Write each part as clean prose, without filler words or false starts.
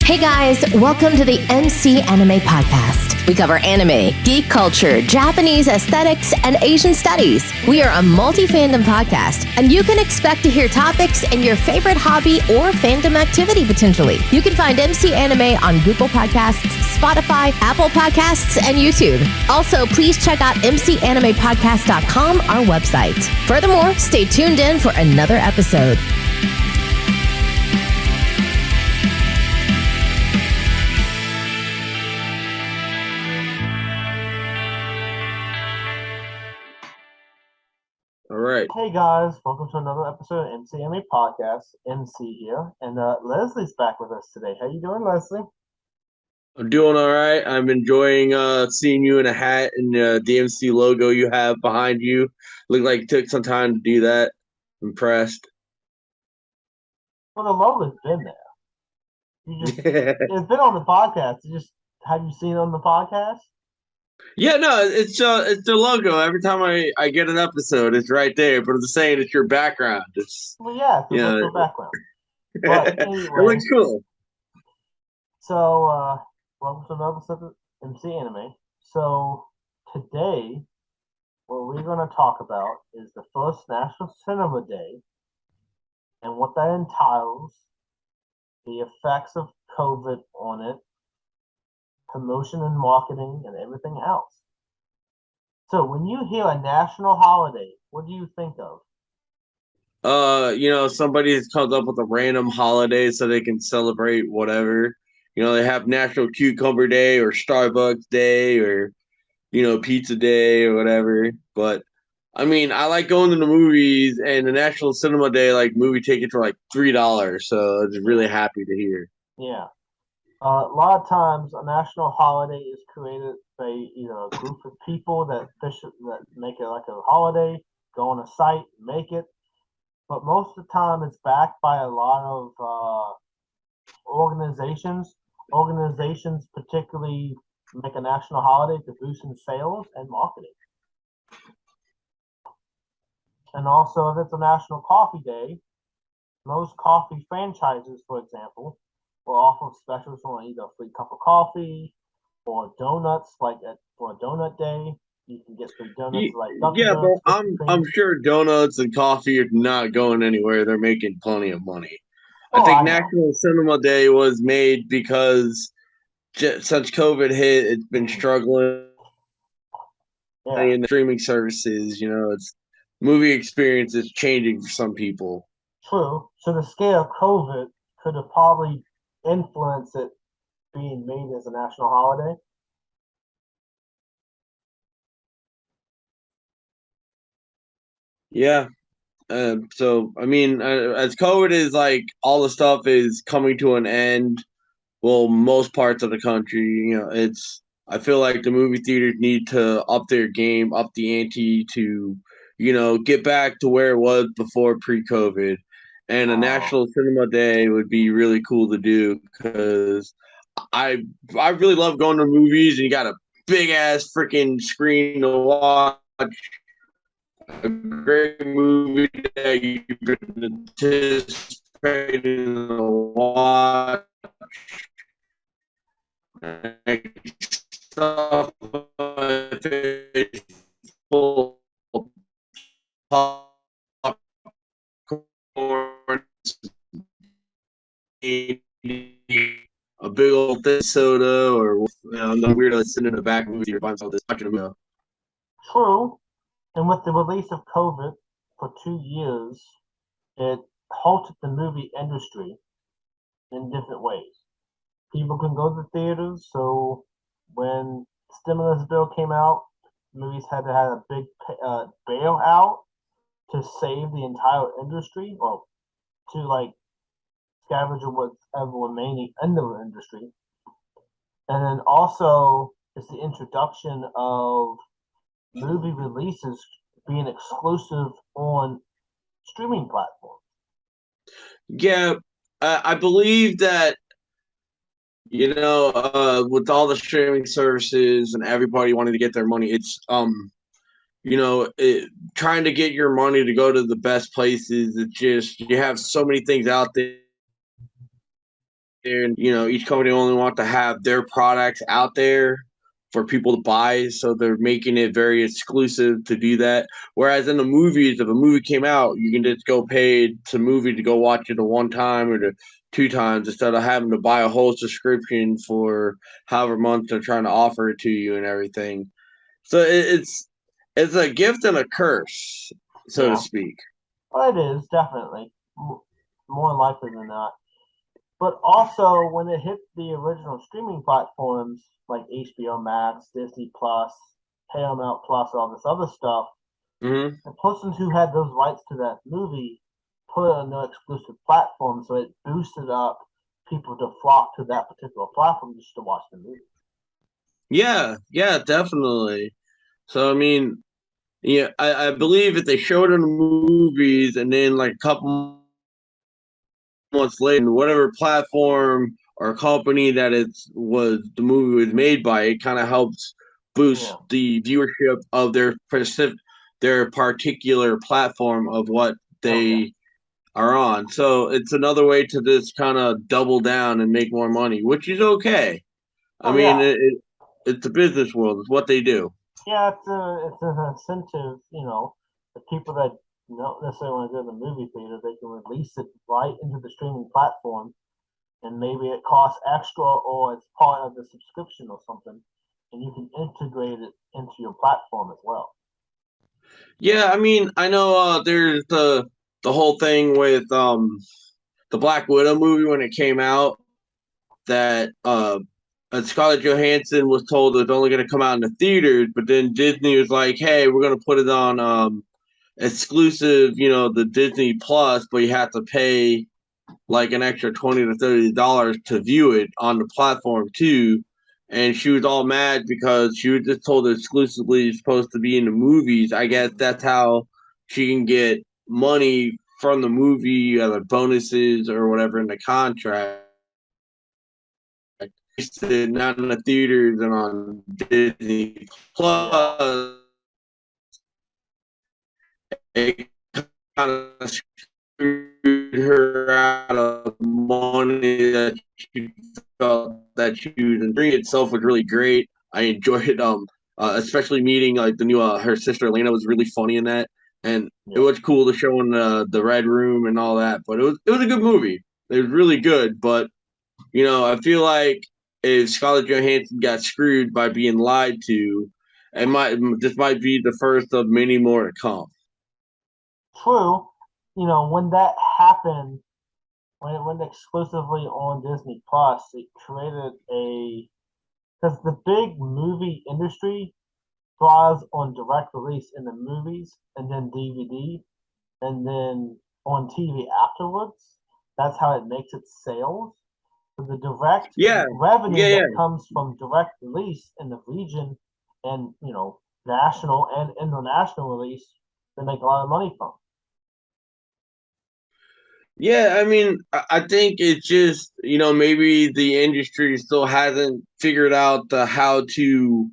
Hey guys, welcome to the MC Anime Podcast. We cover anime, geek culture, Japanese aesthetics, and Asian studies. We are a multi-fandom podcast, and you can expect to hear topics in your favorite hobby or fandom activity potentially. You can find MC Anime on Google Podcasts, Spotify, Apple Podcasts, and YouTube. Also, please check out mcanimepodcast.com, our website. Furthermore, stay tuned in for another episode. All right. Hey guys, welcome to another episode of MC Anime Podcast. MC here, and Leslie's back with us today. How you doing, Leslie? I'm doing all right. I'm enjoying seeing you in a hat and the DMC logo you have behind you. Look like you took some time to do that. Impressed. Well, the logo's been there. It's been on the podcast. Have you seen it on the podcast? Yeah, no, it's the logo. Every time I get an episode, it's right there. But I'm just saying, it's your background. It's It's a virtual background. But anyway, it looks cool. So, welcome to another episode of MC Anime. So today, what we're going to talk about is the first National Cinema Day and what that entails, the effects of COVID on it, promotion and marketing, and everything else. So when you hear a national holiday, what do you think of? Somebody comes up with a random holiday so they can celebrate whatever. They have National Cucumber Day or Starbucks Day or, Pizza Day or whatever. But I mean, I like going to the movies, and the National Cinema Day, like, movie tickets were like $3. So I'm just really happy to hear. Yeah. A lot of times, a national holiday is created by a group of people that make it like a holiday, go on a site, make it. But most of the time, it's backed by a lot of organizations. Organizations particularly make a national holiday to boost in sales and marketing. And also, if it's a National Coffee Day, most coffee franchises, for example, will offer specials on either a free cup of coffee or donuts. For a donut day, you can get free donuts like Dunkin' Yeah, Donuts. but I'm sure donuts and coffee are not going anywhere. They're making plenty of money. I think National Cinema Day was made because since COVID hit, it's been struggling in the streaming services. It's movie experience is changing for some people. True. So the scare of COVID could have probably influenced it being made as a national holiday. Yeah. So I mean, as COVID is like all the stuff is coming to an end. Well, most parts of the country, I feel like the movie theaters need to up their game, up the ante to, get back to where it was before pre-COVID. And a National Cinema Day would be really cool to do because I really love going to movies and you got a big ass freaking screen to watch a great movie that you've been anticipating to watch. Stuff full of popcorn, a big old thin soda, or the weirdo sitting in the back movie theater by himself just watching a movie. True. And with the release of COVID for 2 years, it halted the movie industry in different ways. People can go to the theaters, so when the stimulus bill came out, movies had to have a big bailout to save the entire industry, or to scavenge whatever remaining in the industry. And then also, it's the introduction of movie releases being exclusive on streaming platforms. Yeah, I believe that with all the streaming services and everybody wanting to get their money, it's trying to get your money to go to the best places. It's just you have so many things out there and each company only wants to have their products out there for people to buy, so they're making it very exclusive to do that. Whereas in the movies, if a movie came out, you can just go pay to movie to go watch it the one time or the two times instead of having to buy a whole subscription for however months they're trying to offer it to you and everything. So it's a gift and a curse, so to Yeah, speak. well, it is definitely more likely than not. But also, when it hit the original streaming platforms like HBO Max, Disney Plus, Paramount Plus, all this other stuff, Hmm. the persons who had those rights to that movie put it on their exclusive platform, so it boosted up people to flock to that particular platform just to watch the movie. Yeah, yeah, definitely. So I mean, yeah, I believe if they showed it in the movies and then like a couple months later, whatever platform or company that the movie was made by, it kind of helps Yeah. boost the viewership of their particular platform of what Oh yeah. they are on. So it's another way to just kind of double down and make more money, which is okay. I Oh mean, yeah. it's the business world. It's what they do. Yeah, it's an incentive, the people that don't necessarily want to go to the movie theater, they can release it right into the streaming platform, and maybe it costs extra or it's part of the subscription or something, and you can integrate it into your platform as well. Yeah, I mean, I know there's the whole thing with the Black Widow movie when it came out that Scarlett Johansson was told it's only going to come out in the theaters, but then Disney was like, "Hey, we're going to put it on exclusive, the Disney Plus, but you have to pay like an extra $20 to $30 to view it on the platform too." And she was all mad because she was just told exclusively supposed to be in the movies. I guess that's how she can get money from the movie, either bonuses or whatever in the contract. Not in the theaters and on Disney Yeah. Plus. It kind of screwed her out of money that she felt that she was. And Ring itself was really great. I enjoyed especially meeting like the new her sister Elena was really funny in that, and it Yeah. was cool to show in the red room and all that. But it was a good movie. It was really good. But I feel like if Scarlett Johansson got screwed by being lied to, this might be the first of many more to come. True. When that happened, when it went exclusively on Disney Plus, it created because the big movie industry thrives on direct release in the movies and then DVD and then on TV afterwards. That's how it makes its sales. So the direct Yeah, revenue yeah, yeah. that comes from direct release in the region and national and international release, they make a lot of money from. Yeah, I mean, I think it's just, maybe the industry still hasn't figured out how to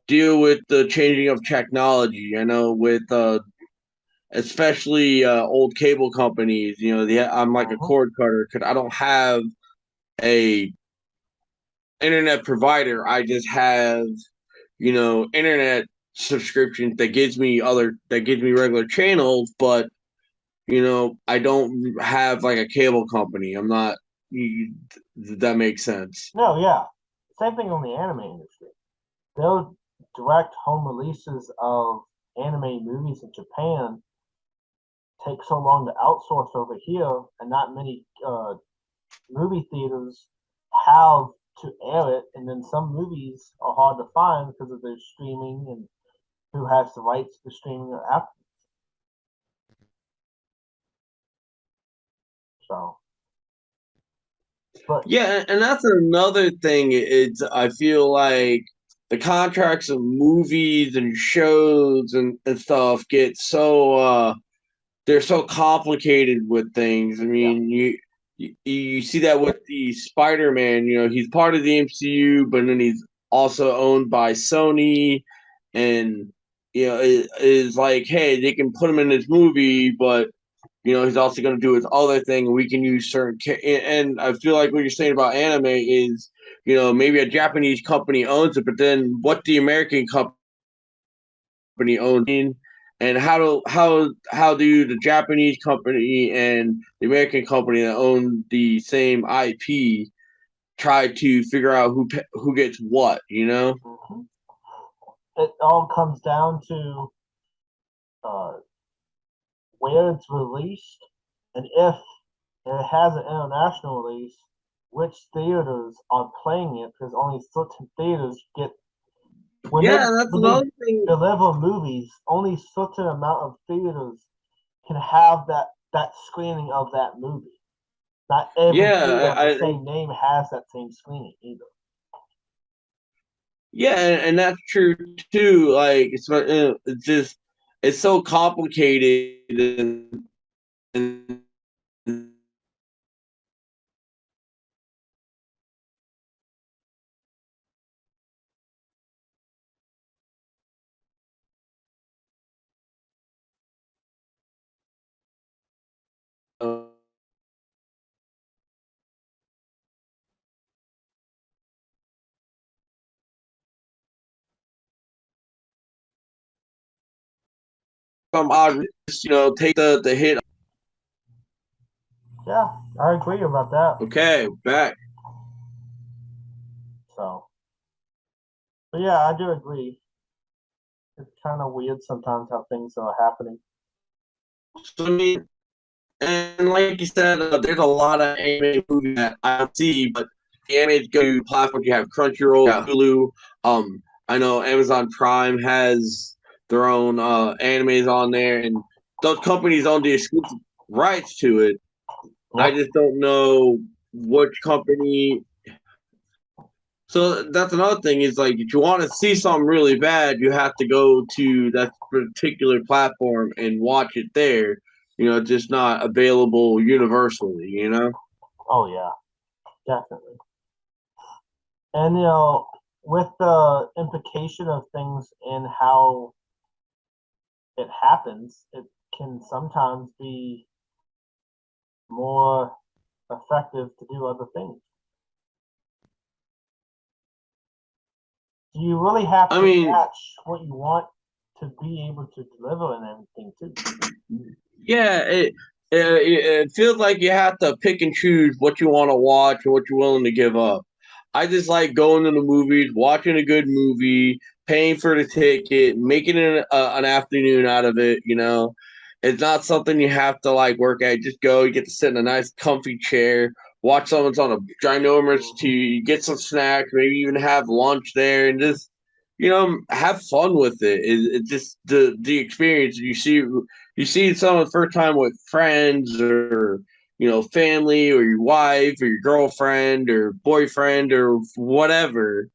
deal with the changing of technology. I know with especially old cable companies, I'm like a Mm-hmm. cord cutter because I don't have a internet provider. I just have, internet subscriptions that gives me regular channels, but I don't have like a cable company. I'm not. That makes sense. No, yeah. Same thing on the anime industry. Those direct home releases of anime movies in Japan take so long to outsource over here, and not many movie theaters have to air it. And then some movies are hard to find because of their streaming and who has the rights to streaming after. So, but Yeah, and that's another thing. It's I feel like the contracts of movies and shows and stuff get so they're so complicated with things. I yeah, mean, you see that with the Spider-Man. He's part of the MCU, but then he's also owned by Sony, and it is like, hey, they can put him in this movie, but he's also going to do his other thing, and we can use and I feel like what you're saying about anime is, maybe a Japanese company owns it, but then what the American company owns, and how do the Japanese company and the American company that own the same IP try to figure out who gets what, Mhm. It all comes down to uh, where it's released, and if it has an international release, which theaters are playing it, because only certain theaters get when they Yeah, that's when they another thing. deliver movies, only certain amount of theaters can have that screening of that movie. Not every theater Yeah, with the same name has that same screening either. yeah, and that's true too. Like it's just it's so complicated and some odd, take the hit. Yeah, I agree about that. Okay, back. So, but yeah, I do agree. It's kind of weird sometimes how things are happening. So I mean, and like you said, there's a lot of anime movies that I don't see, but the animes go to platforms. You have Crunchyroll, you have Hulu. I know Amazon Prime has their own animes on there, and those companies own the exclusive rights to it. I Yeah. just don't know which company. So that's another thing is like if you want to see something really bad, you have to go to that particular platform and watch it there. It's just not available universally. Oh yeah, definitely. And with the implication of things and how it happens, it can sometimes be more effective to do other things. You really have I to mean, match what you want to be able to deliver and everything too. yeah, it feels like you have to pick and choose what you want to watch and what you're willing to give up. I just like going to the movies, watching a good movie, paying for the ticket, making an afternoon out of it. It's not something you have to like work at. Just go, you get to sit in a nice, comfy chair, watch someone's on a ginormous TV, get some snacks, maybe even have lunch there, and just have fun with it. It's just the experience you see someone first time with friends or family or your wife or your girlfriend or boyfriend or whatever.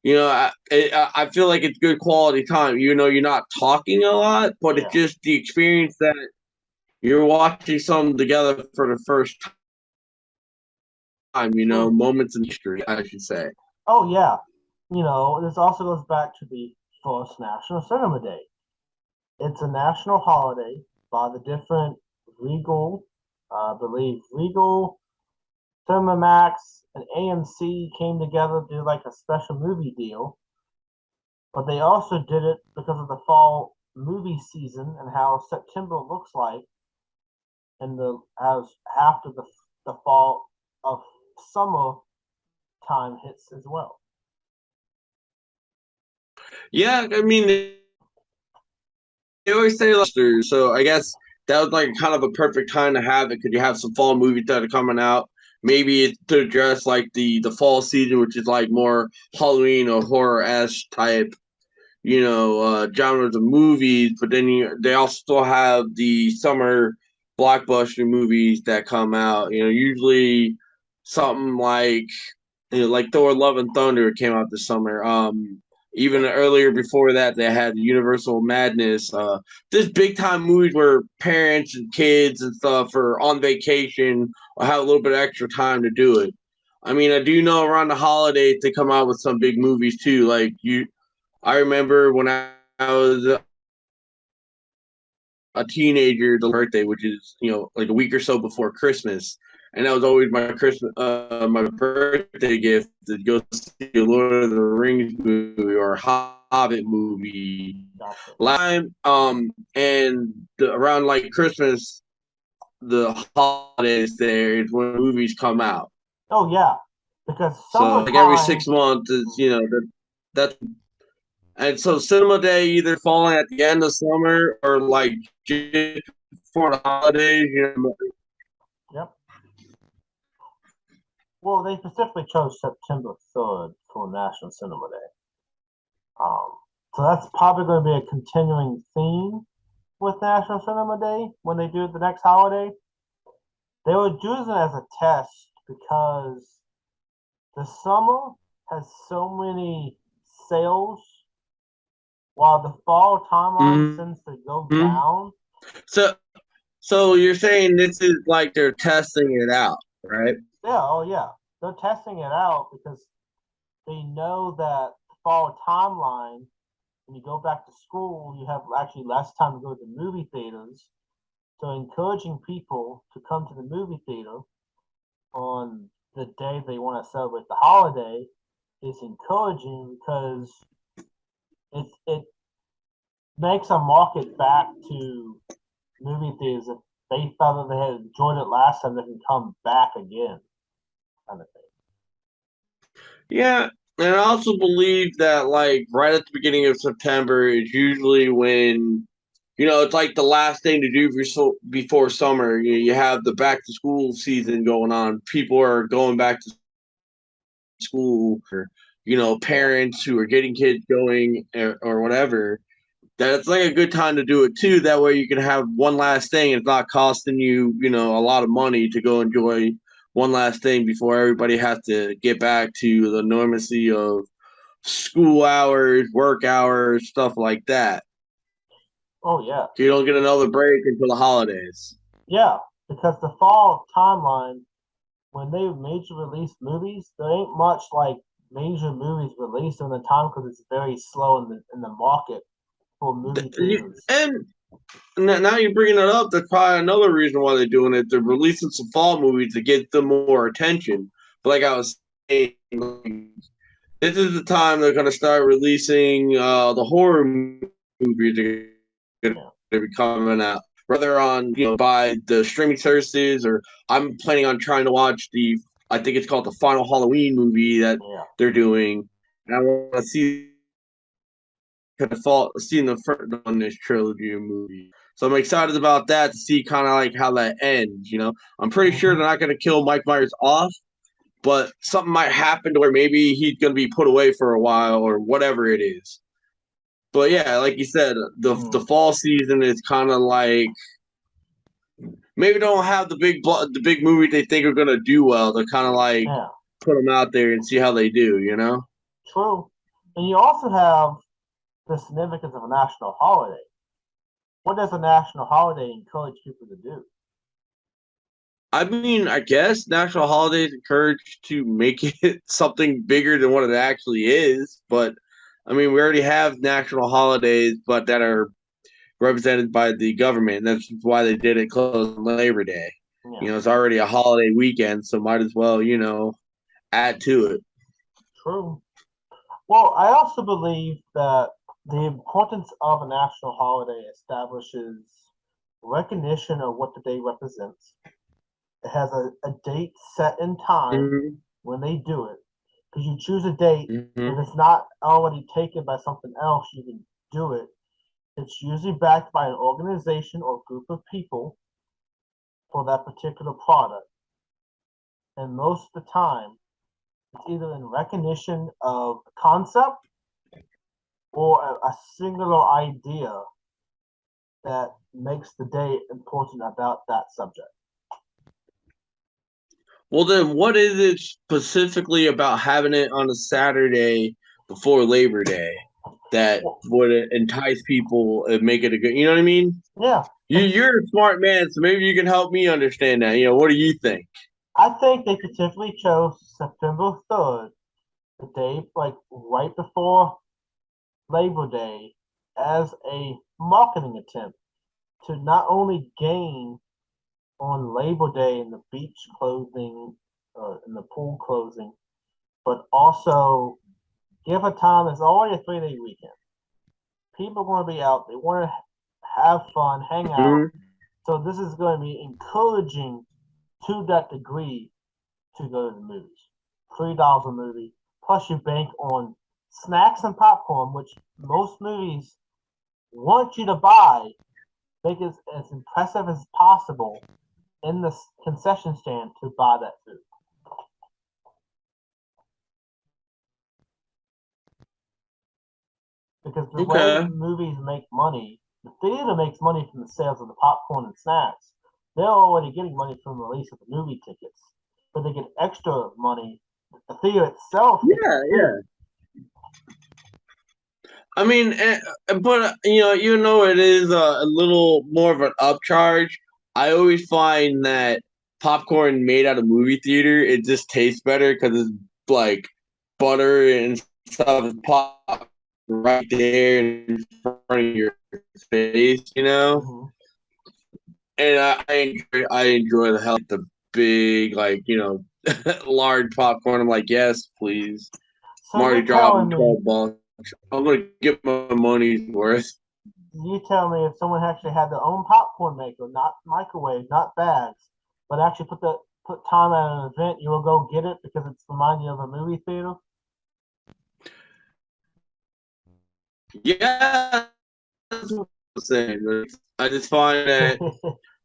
I feel like it's good quality time. You're not talking a lot, but it's Yeah, just the experience that you're watching something together for the first time. true. Moments in history, I should say. Oh yeah, this also goes back to the first National Cinema Day. It's a national holiday by the different Regal, I believe Regal, Cinemax, and AMC came together to do like a special movie deal. But they also did it because of the fall movie season and how September looks like, and the as after the fall of summer time hits as well. Yeah, I mean, they always say Lester, so I guess that was like kind of a perfect time to have it because you have some fall movies that are coming out. Maybe it's to address like the fall season, which is like more Halloween or horror esque type, genres of movies. But then they also have the summer blockbuster movies that come out. Usually something like Thor: Love and Thunder came out this summer. Even earlier before that, they had Universal Madness. Just big time movies where parents and kids and stuff are on vacation or have a little bit of extra time to do it. I mean, I do know around the holidays they come out with some big movies too. I remember when I was a teenager the birthday, which is like a week or so before Christmas, and that was always my birthday gift to go see a Lord of the Rings movie or a Hobbit movie. Gotcha. Last time, and around like Christmas, the holidays there is when movies come out. Oh yeah, because So like every summertime. 6 months is that's and so cinema day either falling at the end of summer or like just before the holidays. Yep. Well, they specifically chose September 3rd for National Cinema Day. So that's probably going to be a continuing theme with National Cinema Day when they do the next holiday. They would use it as a test because the summer has so many sales, while the fall timeline tends to go Mm-hmm. down. So so you're saying this is like they're testing it out, right? Yeah, oh yeah. They're testing it out because they know that the fall timeline, when you go back to school, you have actually less time to go to the movie theaters. So encouraging people to come to the movie theater on the day they want to celebrate the holiday is encouraging because it makes a market back to movie theaters. If they felt that they had enjoyed it last time, they can come back again, kind of thing. Yeah, and I also believe that like right at the beginning of September is usually when it's like the last thing to do before summer. You have the back to school season going on. People are going back to school, or Yeah. parents who are getting kids going or whatever. That's like a good time to do it too. That way you can have one last thing. It's not costing you, a lot of money to go enjoy one last thing before everybody has to get back to the normalcy of school hours, work hours, stuff like that. Oh yeah. So you don't get another break until the holidays. Yeah. Because the fall timeline, when they major release movies, there ain't much like major movies released in the time because it's very slow in the market for movie theaters. And now you're bringing it up. That's probably another reason why they're doing it. They're releasing some fall movies to get them more attention. But like I was saying, this is the time they're going to start releasing the horror movies that are Yeah. going to be coming out, whether on by the streaming services, or I'm planning on trying to watch I think it's called the Final Halloween movie that Yeah. they're doing, and I want to see seeing the first on this trilogy of movies. So I'm excited about that to see kind of like how that ends. I'm pretty sure Mm-hmm. they're not going to kill Mike Myers off, but something might happen to where maybe he's going to be put away for a while or whatever it is. But yeah, like you said, the fall season is kind of like maybe don't have the big movies they think are going to do well. They're kind of like Yeah. put them out there and see how they do. True. And you also have the significance of a national holiday. What does a national holiday encourage people to do? I mean, I guess national holidays encourage to make it something bigger than what it actually is. But I mean, we already have national holidays, but that are represented by the government. And that's why they did it close on Labor Day. Yeah. It's already a holiday weekend, so might as well, add to it. True. Well, I also believe that the importance of a national holiday establishes recognition of what the day represents. It has a date set in time Mm-hmm. when they do it. Because you choose a date, if Mm-hmm. it's not already taken by something else, you can do it. It's usually backed by an organization or group of people for that particular product. And most of the time, it's either in recognition of a concept or a singular idea that makes the day important about that subject. Well, then, what is it specifically about having it on a Saturday before Labor Day that Well, would entice people and make it a good? You know what I mean? yeah, You're a smart man, so maybe you can help me understand that. What do you think? I think they specifically chose September 3rd, the day like right before Labor Day, as a marketing attempt. to not only gain on Labor Day and the beach closing and the pool closing, but also give a time. It's already a 3-day weekend. People are going to be out. They want to have fun, hang out. Mhm. So this is going to be encouraging to that degree to go to the movies. $3 a movie. Plus you bank on snacks and popcorn, which most movies want you to buy. Make it as impressive as possible in the concession stand to buy that food. Because the way Okay. movies make money, the theater makes money from the sales of the popcorn and snacks. They're already getting money from the release of the movie tickets, but they get extra money. The theater itself gets the Yeah, food. yeah. I mean, but even though it is a little more of an upcharge, I always find that popcorn made out of movie theater it just tastes better because it's like butter and stuff is pop right there in front of your face, Mm-hmm. And I enjoy the hell out of the big large popcorn. I'm like, yes, please. I'm So already you're telling dropping me, $12. I'm gonna get my money's worth. if someone actually had their own popcorn maker, not microwave, not bags, but actually put time at an event, you will go get it because it's reminding you of a movie theater. Yeah, that's what I'm saying. Like, I just find that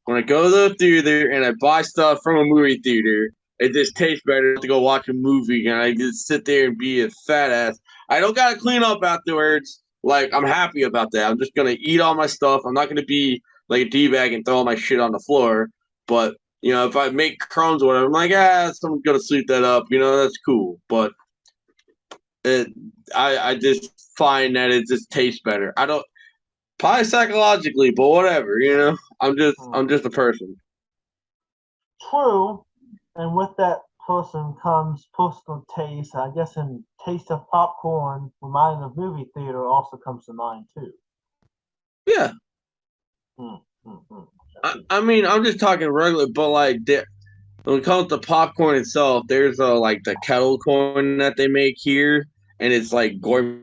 when I go to the theater and I buy stuff from a movie theater, it just tastes better to go watch a movie and I just sit there and be a fat ass. I don't gotta clean up afterwards. Like I'm happy about that. I'm just gonna eat all my stuff. I'm not gonna be like a d bag and throw all my shit on the floor. But if I make crumbs or whatever, I'm like, someone's gonna sweep that up. That's cool. But it, I just find that it just tastes better. I don't probably psychologically, but whatever. I'm just a person. True, and with that person comes personal taste. I guess and taste of popcorn, reminding of movie theater, also comes to mind too. Yeah. Mm, mm, mm. I mean, I'm just talking regular, but like when it comes to popcorn itself, there's like the kettle corn that they make here, and it's like gourmet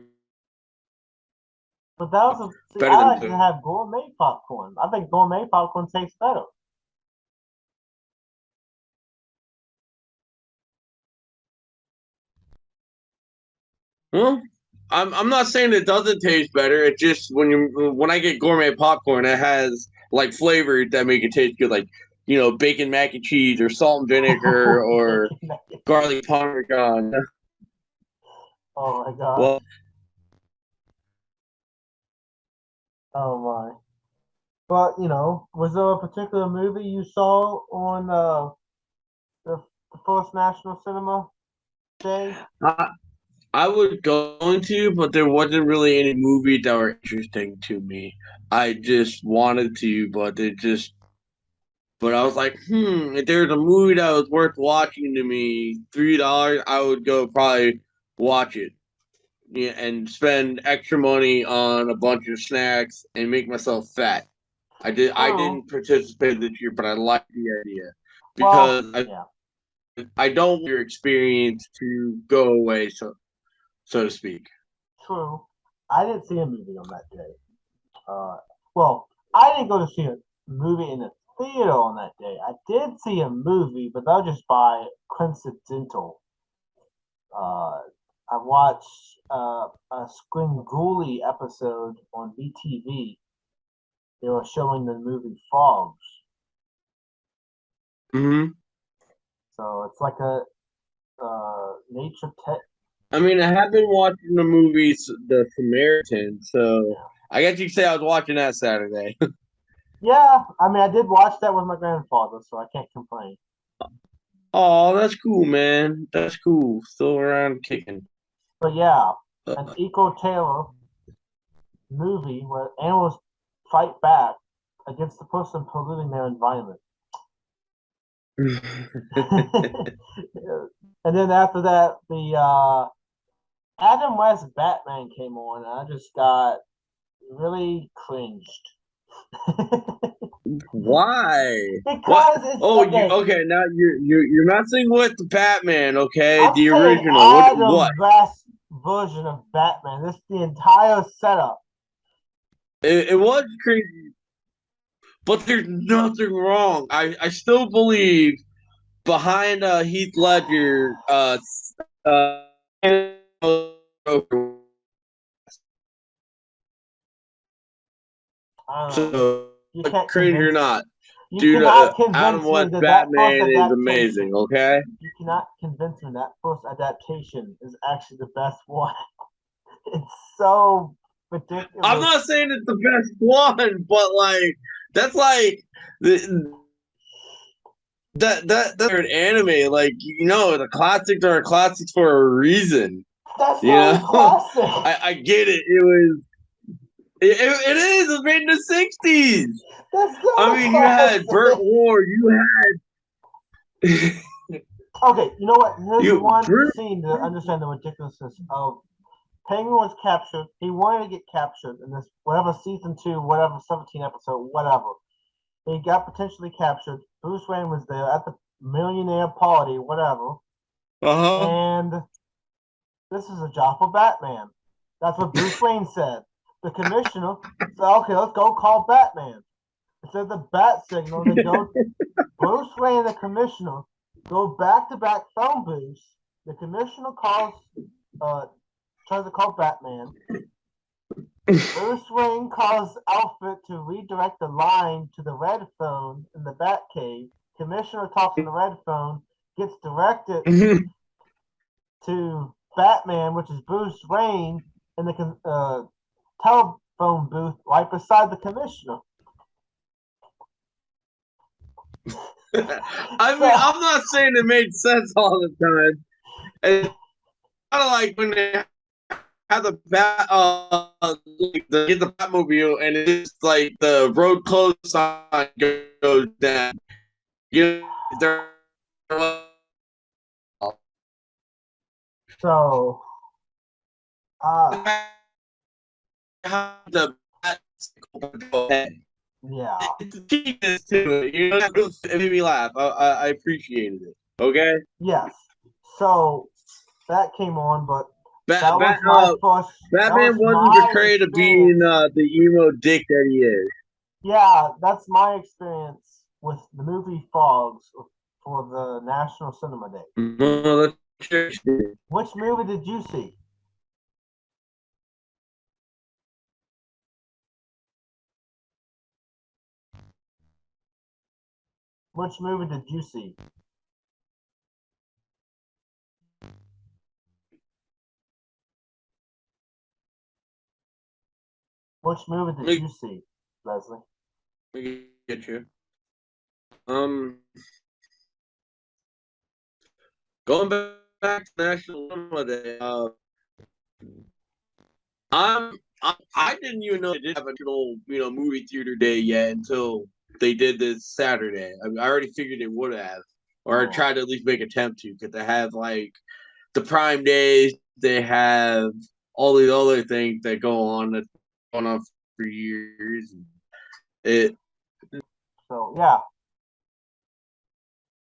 But that was see, better I than like to have gourmet popcorn. I think gourmet popcorn tastes better. well. I'm not saying it doesn't taste better. It just when I get gourmet popcorn, it has like flavors that make it taste good, like bacon mac and cheese or salt and vinegar or Bacon nuggets. garlic parmesan. Oh my gosh. Well, Oh my. But was there a particular movie you saw on the first National Cinema Day? I, I was going to, but there wasn't really any movies that were interesting to me. I just wanted to, but I was like, if there's a movie that was worth watching to me, $3, I would go probably watch it. Yeah, and spend extra money on a bunch of snacks and make myself fat. I True. didn't participate this year, but I like the idea Well, because I yeah, I don't want your experience to go away, so to speak. true. I didn't see a movie on that day. Uh, well, I didn't go to see a movie in the theater on that day. I did see a movie, but that was just by coincidental. Uh, I watched a Springoolie episode on BTV. They were showing the movie Frogs. Hmm. So it's like a nature tech. I mean, I have been watching the movies The Samaritan, so I guess you could say I was watching that Saturday. Yeah, I mean, I did watch that with my grandfather, so I can't complain. Oh, that's cool, man. That's cool. Still around kicking. But yeah, an Uh, Eco Taylor movie where animals fight back against the person polluting their environment. And then after that, the Adam West Batman came on, and I just got really cringed. Why? What? Because it's Oh, you okay. okay? Now you're messing with the Batman, okay? I'm The saying original. What? Adam West version of Batman. This is the entire setup. It was crazy, but there's nothing wrong. I still believe behind Heath Ledger, uh, I don't know. so You can't crazy or convince. not, You dude, cannot Adam convince me West that that first Batman is amazing. adaptation. Okay, You cannot convince me that first adaptation is actually the best one. It's so I'm ridiculous. not saying it's the best one, but like that's like the, that's an anime. Like the classics are classics for a reason. That's You not a know, classic. I get it. It is. It was made in the '60s. That's I not a mean, you had Burt classic. Ward. You had Okay, you know what? Here's you one Burt. scene to understand the ridiculousness of Penguin was captured. He wanted to get captured in this whatever season two, whatever 17 episode, whatever. He got potentially captured. Bruce Wayne was there at the millionaire party, whatever. Uh huh. And this is a job for Batman. That's what Bruce Wayne said. The commissioner said, okay, let's go call Batman. Instead of the bat signal, they go Bruce Wayne and the commissioner go back to back phone booths. The commissioner tries to call Batman. Bruce Wayne calls Alfred to redirect the line to the red phone in the Batcave. Commissioner talks on the red phone, gets directed to Batman, which is Bruce Wayne, in the telephone booth right beside the commissioner. I mean, So, I'm not saying it made sense all the time. It's kind of like when they have the like get the Batmobile, and it's like the road closed sign goes down. You know, so, uh, the yeah, it's a genius to it. It made me laugh. I appreciated it. Okay, yes. So that came on, but Bat, that Bat, was my first. That Batman was wasn't my portrayed of being experience. the emo dick that he is. Yeah, that's my experience with the movie Frogs for the National Cinema Day. Well, that's true. Which movie did you see? Which movie did you see? Which movie did Let you see, Leslie? me get you. Um, Going back to National Cinema Day. I didn't even know they did have a little movie theater day yet until they did this Saturday. I already figured they would have, or Oh, tried to at least make attempt to, because they have like the Prime days. They have all these other things that go on that's gone on for years. It so yeah.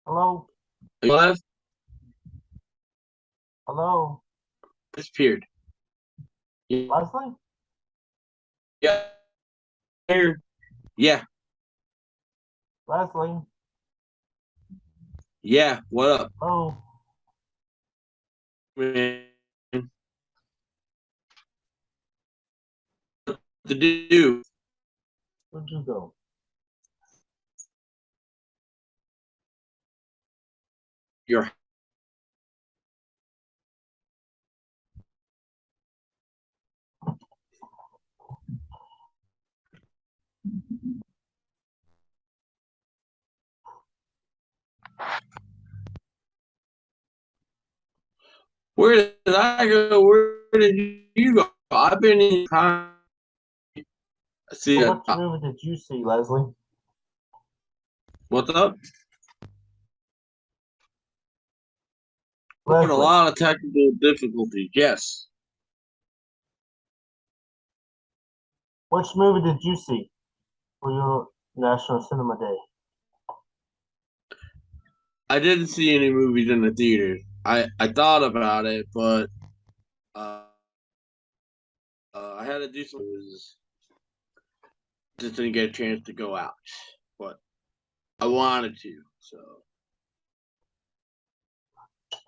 Hello, left hello, disappeared. Leslie. Yeah, yeah, Leslie. yeah. What up, Oh, man? To do where'd you go? your Where did I go? Where did you go? I've been in time. See, Well, which movie did you see, Leslie? what's up? Having a Leslie. lot of technical difficulties. Yes. Which movie did you see? for your National Cinema Day? I didn't see any movies in the theater. I thought about it, but uh, I had to do some. Just didn't get a chance to go out, but I wanted to. So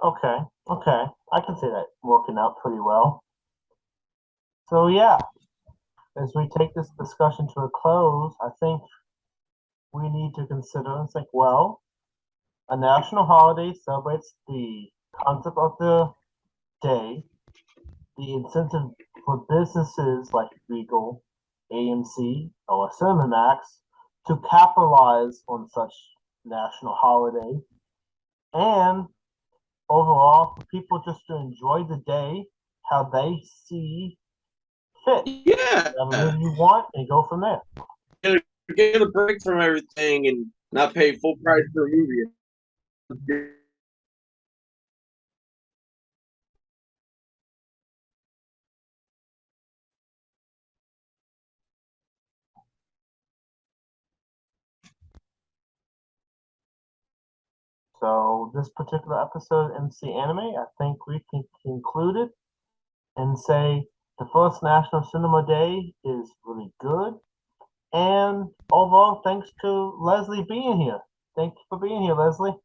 Okay, okay. I can see that working out pretty well. So yeah, as we take this discussion to a close, I think we need to consider, it's like, well, a national holiday celebrates the concept of the day, the incentive for businesses like Regal, AMC, or Cinemax to capitalize on such national holiday, and overall for people just to enjoy the day how they see fit. yeah, Whatever movie you want and go from there. get a break from everything and not pay full price for a movie. So this particular episode of MC Anime, I think we can conclude it and say the first National Cinema Day is really good. And overall, thanks to Leslie being here. Thank you for being here, Leslie.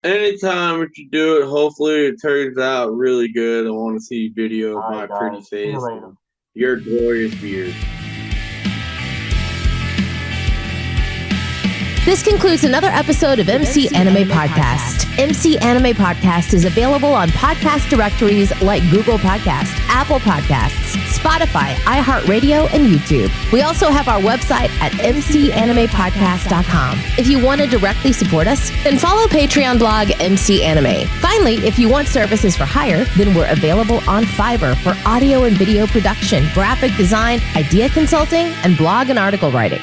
Anytime we should do it, hopefully it turns out really good. I want to see video of All my right, pretty guys. See you face later. and your glorious beard. This concludes another episode of MC Anime Podcast. MC Anime Podcast is available on podcast directories like Google Podcasts, Apple Podcasts, Spotify, iHeartRadio, and YouTube. We also have our website at mcanimepodcast.com. If you want to directly support us, then follow Patreon blog MC Anime. Finally, if you want services for hire, then we're available on Fiverr for audio and video production, graphic design, idea consulting, and blog and article writing.